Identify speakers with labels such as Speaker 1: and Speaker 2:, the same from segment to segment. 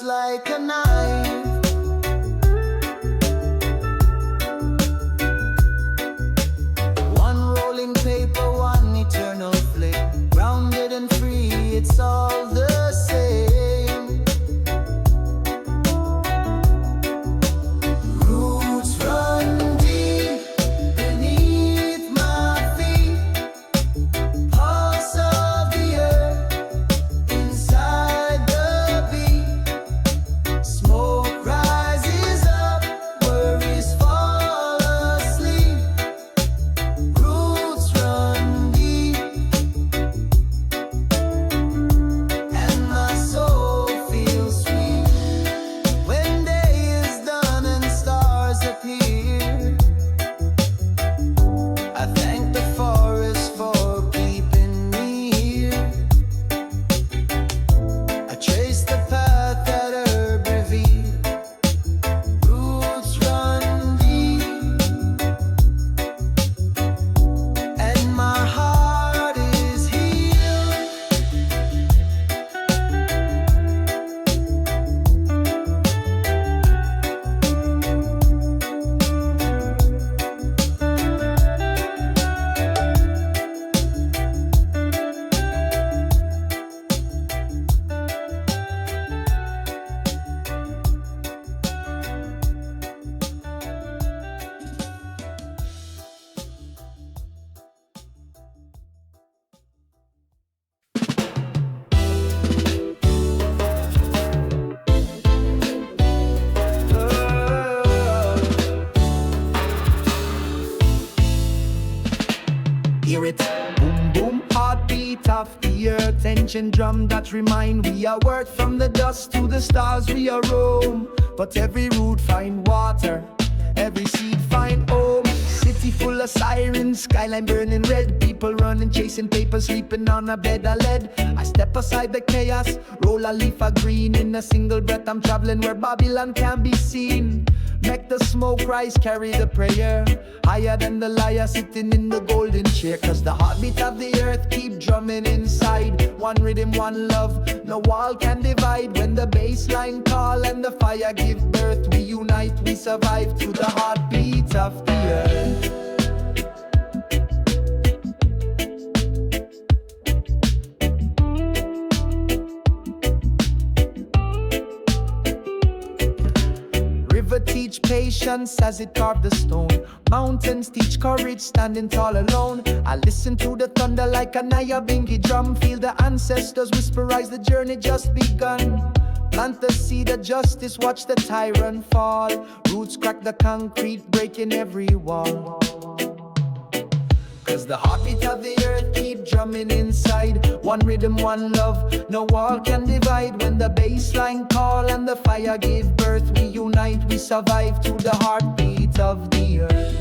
Speaker 1: just like a knife. One rolling paper, one eternal flame. Grounded and free, it's all the same. Roots run deep beneath my feet. Pulse of the earth inside the beat. Smoke rises up, worries fall asleep. Roots run deep, and my soul feels sweet. When day is done and stars appear, I thank the forest for keeping me here. I trace the path that herb revealed. Roots run deep, and my heart is healed.
Speaker 2: Hear it, boom boom, heartbeat of the earth, ancient drum that remind we are worth. From the dust to the stars we are roam, but every root find water, every seed find home. City full of sirens, skyline burning red, people running, chasing papers, sleeping on a bed of lead. I step aside the chaos, roll a leaf of green. In a single breath I'm traveling where Babylon can be seen. Make the smoke rise, carry the prayer, higher than the liar sitting in the golden chair. Cause the heartbeat of the earth keep drumming inside. One rhythm, one love, no wall can divide. When the bass line call and the fire give birth, we unite, we survive through the heartbeat of the earth. River teach patience as it carved the stone. Mountains teach courage, standing tall alone. I listen to the thunder like a Nyabingi drum. Feel the ancestors whisperize, the journey just begun. Plant the seed of justice, watch the tyrant fall. Roots crack the concrete, breaking every wall. Cause the heartbeat of the earth keep drumming inside. One rhythm, one love, no wall can divide. When the bass line call and the fire give birth, we unite, we survive through the heartbeat of the earth.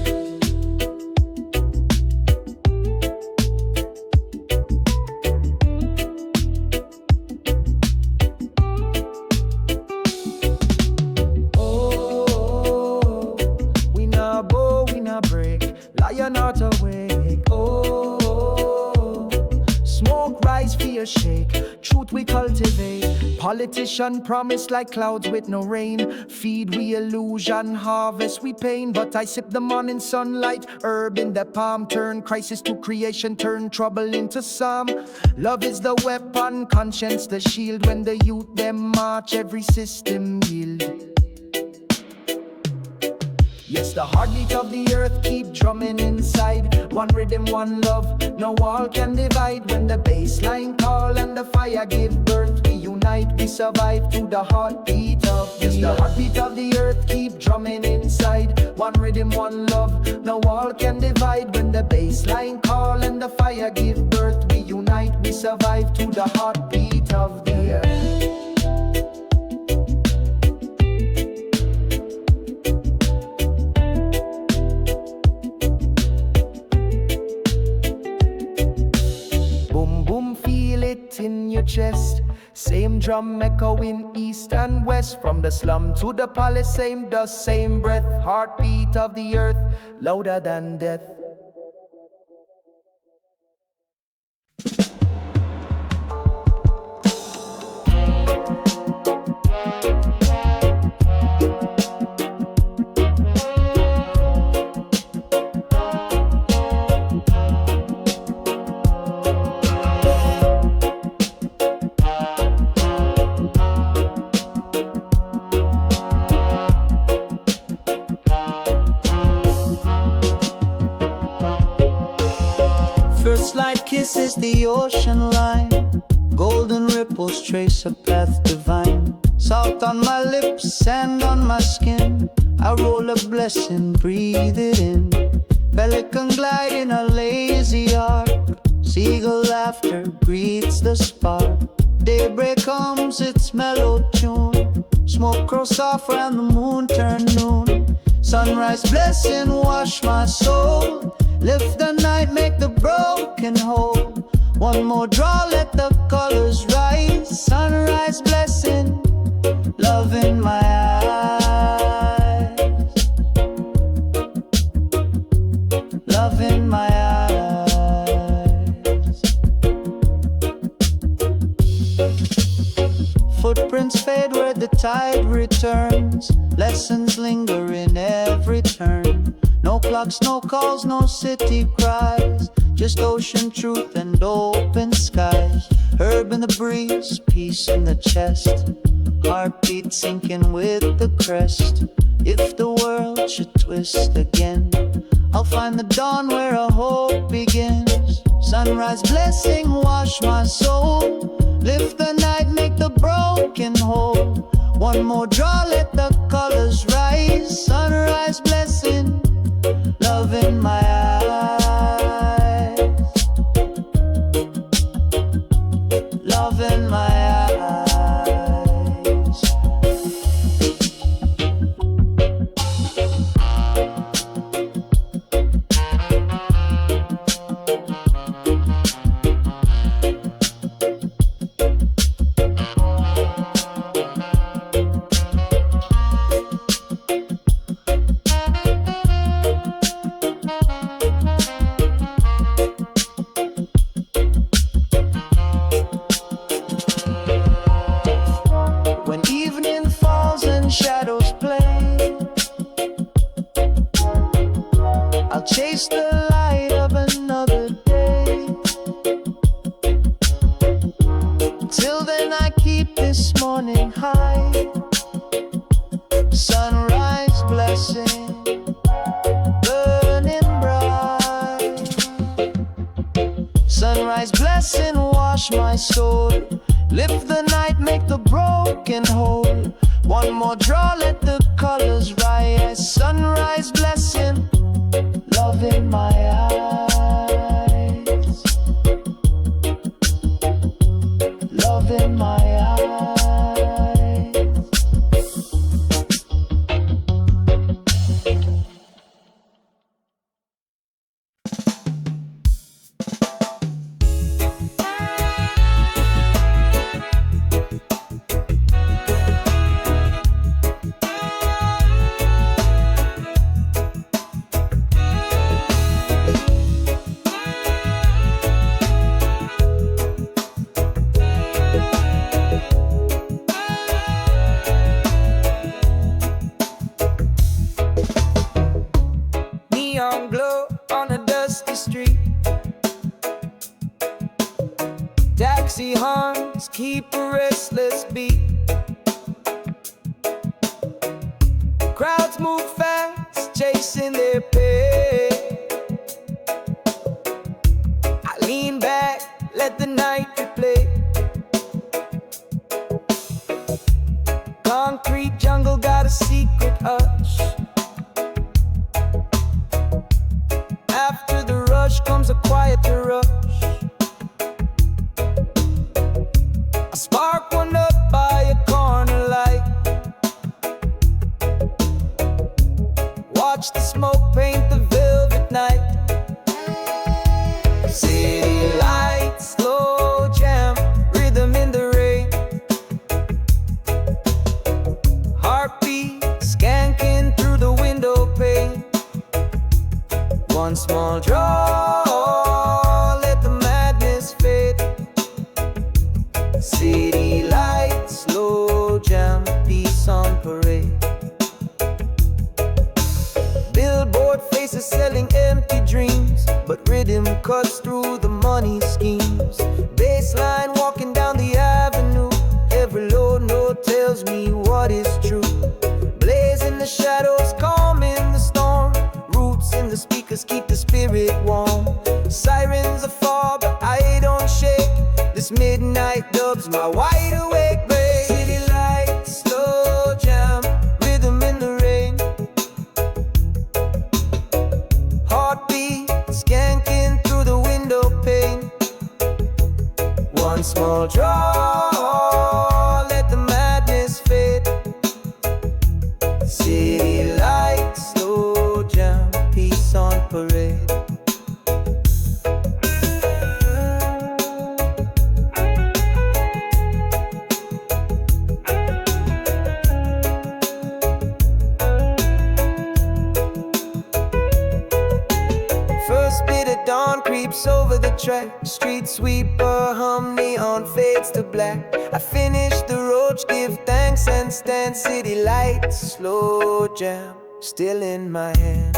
Speaker 2: Oh, we not bow, we not break, lion not awake. Smoke rise, fear shake, truth we cultivate. Politician promise like clouds with no rain. Feed we illusion, harvest we pain. But I sip the morning sunlight, herb in the palm. Turn crisis to creation, turn trouble into psalm. Love is the weapon, conscience the shield. When the youth them march, every system yield. Yes, the heartbeat of the earth keep drumming inside. One rhythm, one love, no wall can divide. When the bass line call and the fire give birth, we unite, we survive through the heartbeat of the earth. Yes, the heartbeat of the earth keep drumming inside. One rhythm, one love, no wall can divide. When the bass line call and the fire give birth, we unite, we survive through the heartbeat of the earth. In your chest, same drum echoing east and west. From the slum to the palace, same dust, same breath. Heartbeat of the earth, louder than death.
Speaker 1: First light kisses the ocean line. Golden ripples trace a path divine. Salt on my lips, sand on my skin. I roll a blessing, breathe it in. Pelican glide in a lazy arc. Seagull laughter greets the spark. Daybreak comes, its mellow tune. Smoke grows soft and the moon turn noon. Sunrise blessing, wash my soul. Lift the night, make the broken whole. One more draw, let the colors rise. Sunrise blessing, love in my eyes. Love in my eyes. Footprints fade where the tide returns. Lessons linger in every turn. No clocks, no calls, no city cries. Just ocean truth and open skies. Herb in the breeze, peace in the chest. Heartbeat sinking with the crest. If the world should twist again, I'll find the dawn where a hope begins. Sunrise blessing, wash my soul. Lift the night, make the broken whole. One more draw, let the colors rise. Sunrise blessing, love in my eyes. Love in my eyes. When evening falls and shadows play, I'll chase the light of another day. Till then I keep this morning high. Sunrise blessing, burning bright. Sunrise blessing, wash my soul. Lift the night, make the broken whole. One more draw, let the colors rise. Sunrise blessing, love in my eyes. Love in my eyes. Neon glow on a dusty street. Taxi horns keep a restless beat. Crowds move fast, chasing their pay. I lean back, let the night replay. Concrete jungle got a secret hush. After the rush comes a quieter rush. I spark one up by a corner light. Watch the smoke paint the velvet night. City lights, slow jam, rhythm in the rain. Heartbeat skanking through the window pane. One small draw, let the madness fade. City lights, slow jam, peace on parade. Billboard faces selling empty dreams, but rhythm cuts through the money schemes. Baseline walking down the avenue. Every low note tells me what is true. Blaze in the shadows, calm in the storm. Roots in the speakers keep the spirit warm.
Speaker 2: Sirens are fall, but I don't shake. This midnight dub's my wide awake brain. City lights, slow jam, rhythm in the rain. Heartbeat skanking through the window pane. One small draw, let the madness fade. City lights, slow jam, peace on parade. First bit of dawn creeps over the track. Street sweeper hum, neon fades to black. I finish the roach, give thanks and stand. City lights, slow jam, still in my hand.